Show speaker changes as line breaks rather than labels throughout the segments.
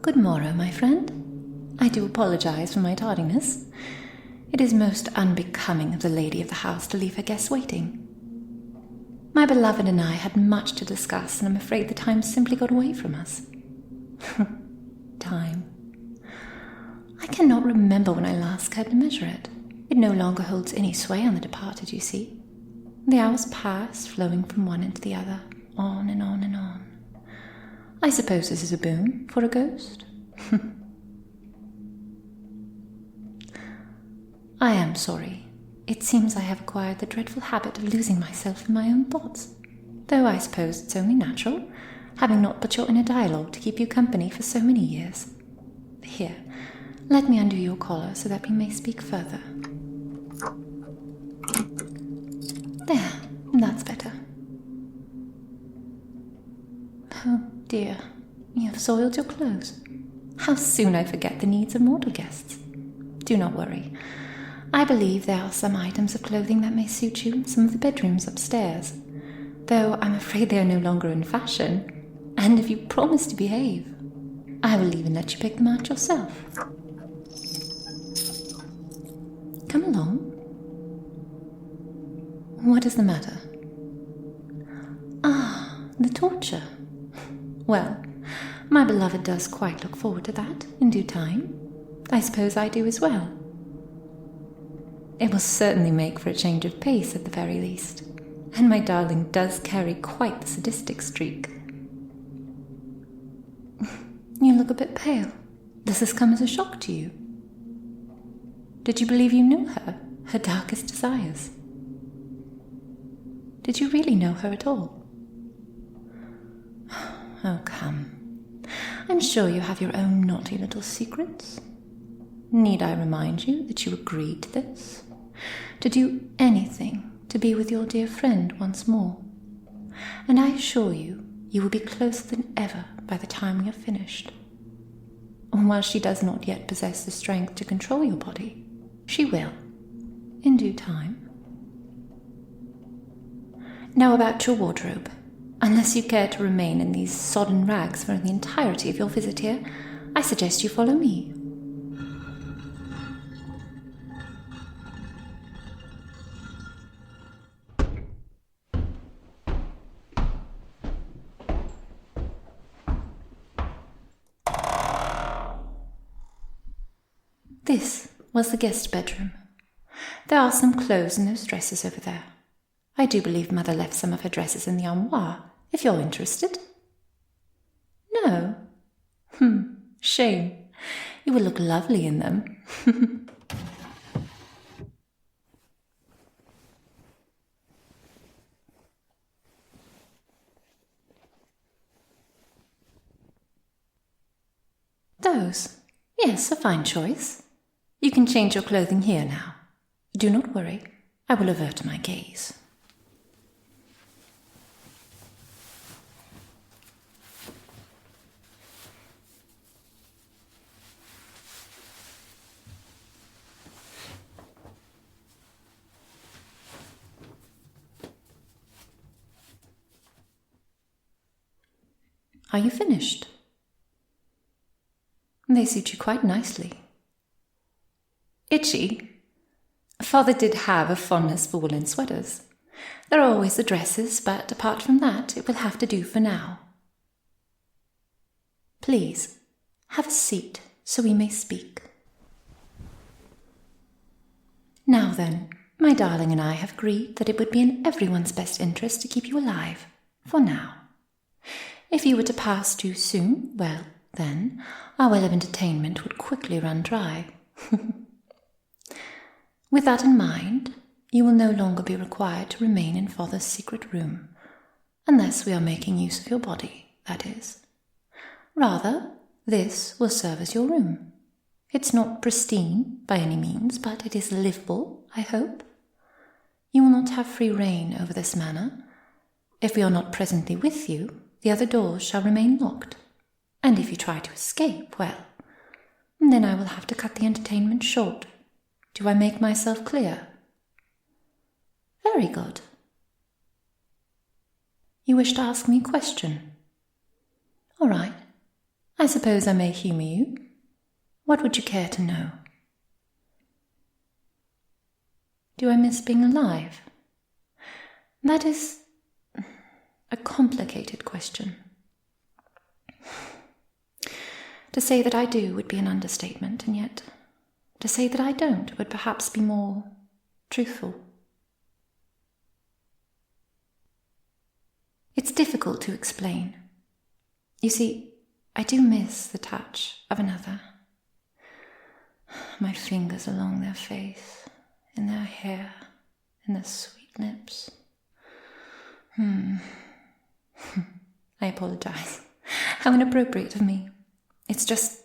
Good morrow, my friend. I do apologize for my tardiness. It is most unbecoming of the lady of the house to leave her guests waiting. My beloved and I had much to discuss, and I'm afraid the time simply got away from us. Time. I cannot remember when I last cared to measure it. It no longer holds any sway on the departed, you see. The hours pass, flowing from one into the other, on and on and on. I suppose this is a boon for a ghost. I am sorry. It seems I have acquired the dreadful habit of losing myself in my own thoughts, though I suppose it's only natural, having not but your inner dialogue to keep you company for so many years. Here, let me undo your collar so that we may speak further. There, that's better. Oh dear, you have soiled your clothes. How soon I forget the needs of mortal guests. Do not worry. I believe there are some items of clothing that may suit you in some of the bedrooms upstairs, though I'm afraid they are no longer in fashion, and if you promise to behave, I will even let you pick them out yourself. Come along. What is the matter? Ah, the torture. Well, my beloved does quite look forward to that in due time. I suppose I do as well. It will certainly make for a change of pace at the very least, and my darling does carry quite the sadistic streak. You look a bit pale. Does this come as a shock to you? Did you believe you knew her darkest desires? Did you really know her at all? Oh, come. I'm sure you have your own naughty little secrets. Need I remind you that you agreed to this? To do anything to be with your dear friend once more? And I assure you, you will be closer than ever by the time we have finished. While she does not yet possess the strength to control your body, she will, in due time. Now about your wardrobe. Unless you care to remain in these sodden rags for the entirety of your visit here, I suggest you follow me. This was the guest bedroom. There are some clothes and those dresses over there. I do believe Mother left some of her dresses in the armoire, if you're interested. No? Shame. You would look lovely in them. Those? Yes, a fine choice. You can change your clothing here now. Do not worry. I will avert my gaze. Are you finished? They suit you quite nicely. Itchy? Father did have a fondness for woolen sweaters. There are always the dresses, but apart from that, it will have to do for now. Please, have a seat so we may speak. Now then, my darling and I have agreed that it would be in everyone's best interest to keep you alive, for now. If you were to pass too soon, well, then, our well of entertainment would quickly run dry. With that in mind, you will no longer be required to remain in Father's secret room, unless we are making use of your body, that is. Rather, this will serve as your room. It's not pristine by any means, but it is livable, I hope. You will not have free rein over this manor. If we are not presently with you, the other doors shall remain locked. And if you try to escape, well, then I will have to cut the entertainment short. Do I make myself clear? Very good. You wish to ask me a question? All right. I suppose I may humour you. What would you care to know? Do I miss being alive? That is a complicated question. To say that I do would be an understatement, and yet to say that I don't would perhaps be more truthful. It's difficult to explain. You see, I do miss the touch of another. My fingers along their face, in their hair, in their sweet lips. I apologize. How inappropriate of me. It's just...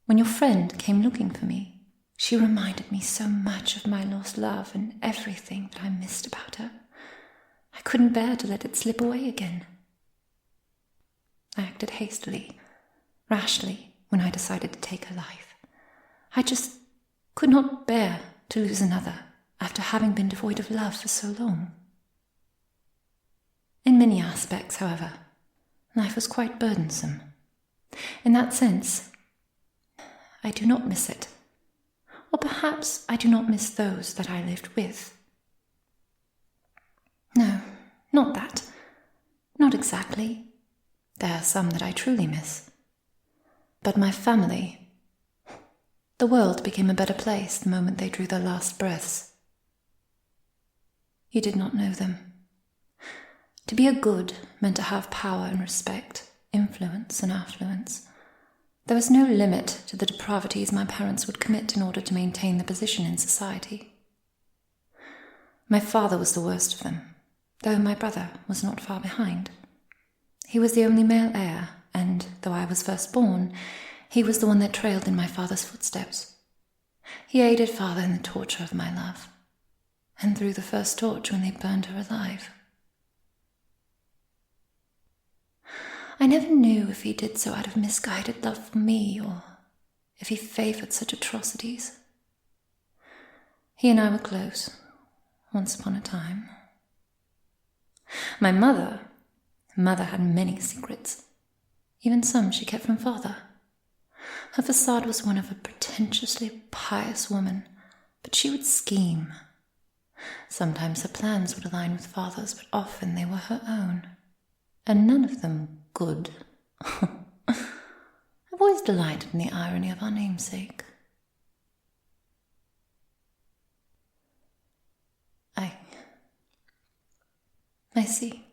When your friend came looking for me, she reminded me so much of my lost love and everything that I missed about her. I couldn't bear to let it slip away again. I acted hastily, rashly, when I decided to take her life. I just could not bear to lose another after having been devoid of love for so long. In many aspects, however, life was quite burdensome. In that sense, I do not miss it. Or perhaps I do not miss those that I lived with. No, not that. Not exactly. There are some that I truly miss. But my family... The world became a better place the moment they drew their last breaths. You did not know them. To be a good meant to have power and respect, influence and affluence. There was no limit to the depravities my parents would commit in order to maintain their position in society. My father was the worst of them, though my brother was not far behind. He was the only male heir, and though I was first born, he was the one that trailed in my father's footsteps. He aided father in the torture of my love, and threw the first torch when they burned her alive. I never knew if he did so out of misguided love for me, or if he favoured such atrocities. He and I were close, once upon a time. My mother had many secrets, even some she kept from father. Her facade was one of a pretentiously pious woman, but she would scheme. Sometimes her plans would align with father's, but often they were her own, and none of them good. I've always delighted in the irony of our namesake. I see.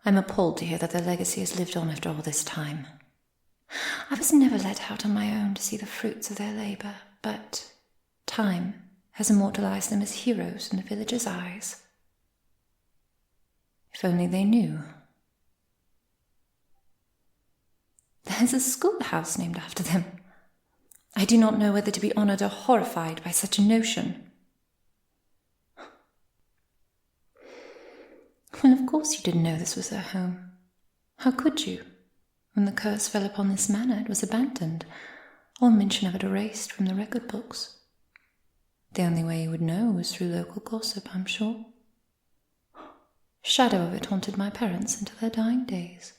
I'm appalled to hear that their legacy has lived on after all this time. I was never let out on my own to see the fruits of their labour, but time has immortalised them as heroes in the villagers' eyes. If only they knew. There's a schoolhouse named after them. I do not know whether to be honoured or horrified by such a notion. Well, of course you didn't know this was their home. How could you? When the curse fell upon this manor, it was abandoned, all mention of it erased from the record books. The only way you would know was through local gossip, I'm sure. Shadow of it haunted my parents until their dying days.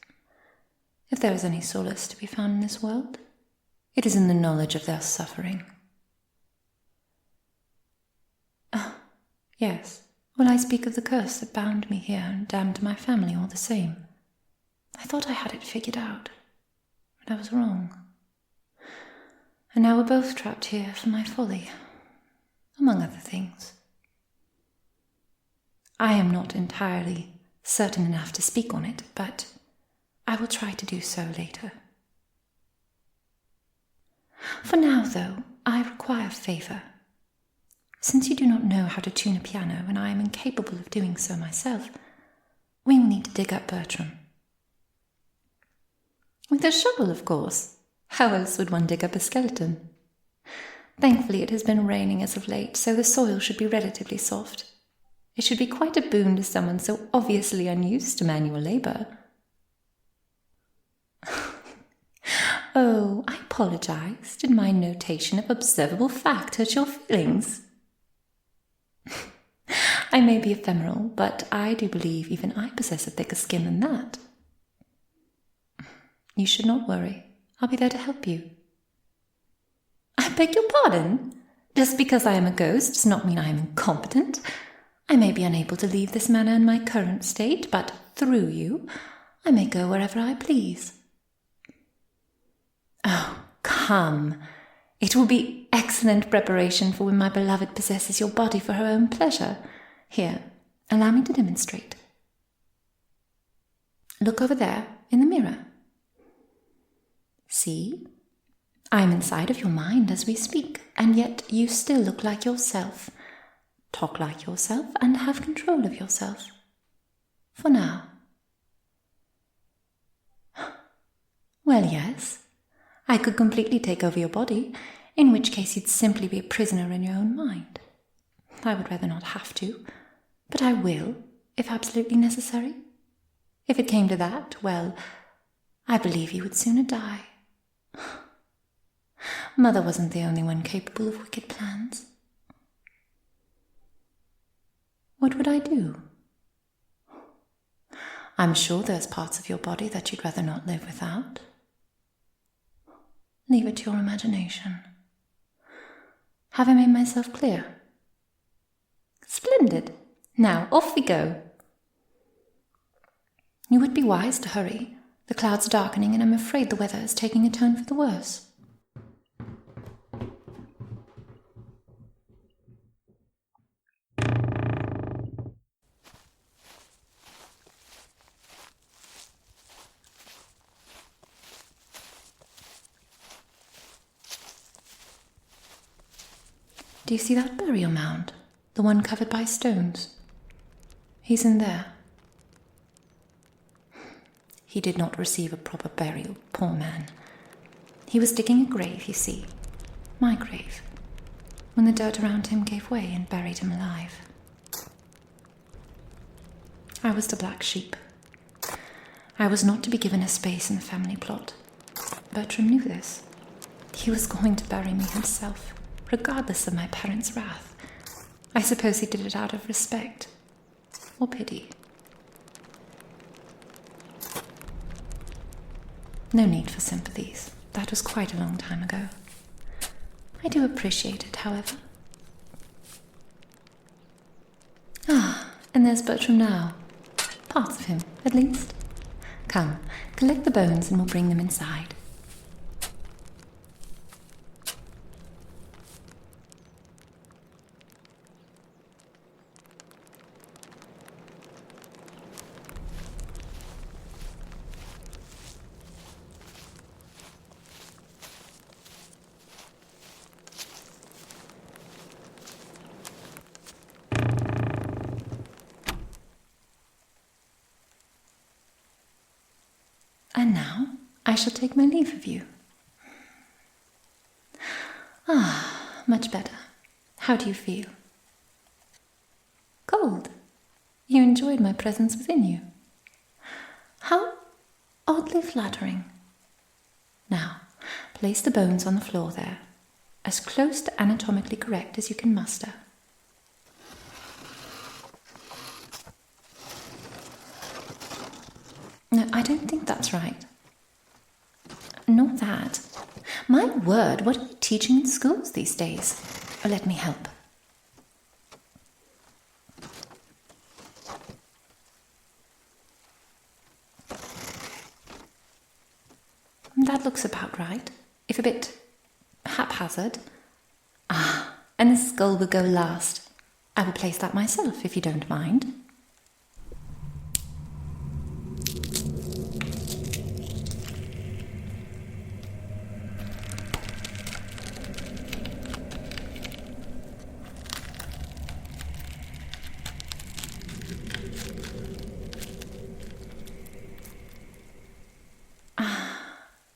If there is any solace to be found in this world, it is in the knowledge of their suffering. Yes. Well, I speak of the curse that bound me here and damned my family all the same. I thought I had it figured out, but I was wrong. And now we're both trapped here for my folly, among other things. I am not entirely certain enough to speak on it, but I will try to do so later. For now, though, I require a favour. Since you do not know how to tune a piano and I am incapable of doing so myself, we will need to dig up Bertram. With a shovel, of course. How else would one dig up a skeleton? Thankfully it has been raining as of late, so the soil should be relatively soft. It should be quite a boon to someone so obviously unused to manual labour. Oh, I apologise. Did my notation of observable fact hurt your feelings? I may be ephemeral, but I do believe even I possess a thicker skin than that. You should not worry. I'll be there to help you. I beg your pardon? Just because I am a ghost does not mean I am incompetent. I may be unable to leave this manor in my current state, but through you, I may go wherever I please. Oh, come. It will be excellent preparation for when my beloved possesses your body for her own pleasure. Here, allow me to demonstrate. Look over there, in the mirror. See? I am inside of your mind as we speak, and yet you still look like yourself, talk like yourself, and have control of yourself. For now. Well, yes. I could completely take over your body, in which case you'd simply be a prisoner in your own mind. I would rather not have to, but I will, if absolutely necessary. If it came to that, well, I believe you would sooner die. Mother wasn't the only one capable of wicked plans. What would I do? I'm sure there's parts of your body that you'd rather not live without. Leave it to your imagination. Have I made myself clear? Splendid. Now, off we go. You would be wise to hurry. The clouds are darkening, and I'm afraid the weather is taking a turn for the worse. Do you see that burial mound? The one covered by stones? He's in there. He did not receive a proper burial, poor man. He was digging a grave, you see. My grave. When the dirt around him gave way and buried him alive. I was the black sheep. I was not to be given a space in the family plot. Bertram knew this. He was going to bury me himself, regardless of my parents' wrath. I suppose he did it out of respect or pity. No need for sympathies. That was quite a long time ago. I do appreciate it, however. Ah, and there's Bertram now. Parts of him, at least. Come, collect the bones and we'll bring them inside. And now I shall take my leave of you. Ah, much better. How do you feel? Cold. You enjoyed my presence within you. How oddly flattering. Now, place the bones on the floor there, as close to anatomically correct as you can muster. No, I don't think that's right. Not that. My word, what are you teaching in schools these days? Oh, let me help. That looks about right, if a bit haphazard. Ah, and the skull will go last. I will place that myself, if you don't mind.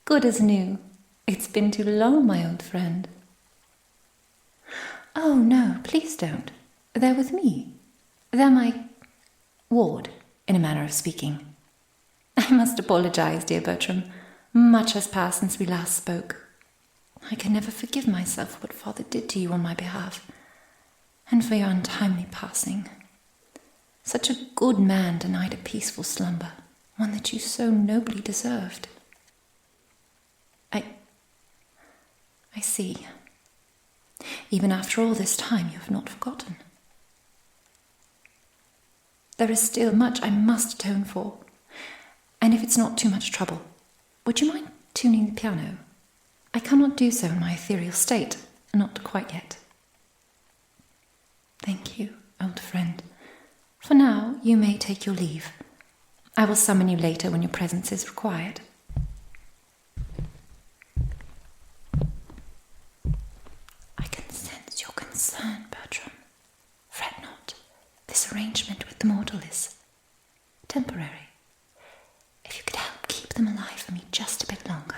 Good as new. It's been too long, my old friend. Oh, no, please don't. They're with me. They're my ward, in a manner of speaking. I must apologize, dear Bertram. Much has passed since we last spoke. I can never forgive myself for what Father did to you on my behalf, and for your untimely passing. Such a good man denied a peaceful slumber, one that you so nobly deserved. I see. Even after all this time, you have not forgotten. There is still much I must atone for, and if it's not too much trouble, would you mind tuning the piano? I cannot do so in my ethereal state, not quite yet. Thank you, old friend. For now, you may take your leave. I will summon you later when your presence is required. I can sense your concern, Bertram. Fret not. This arrangement with the mortal is temporary. If you could help keep them alive for me just a bit longer.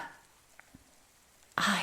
I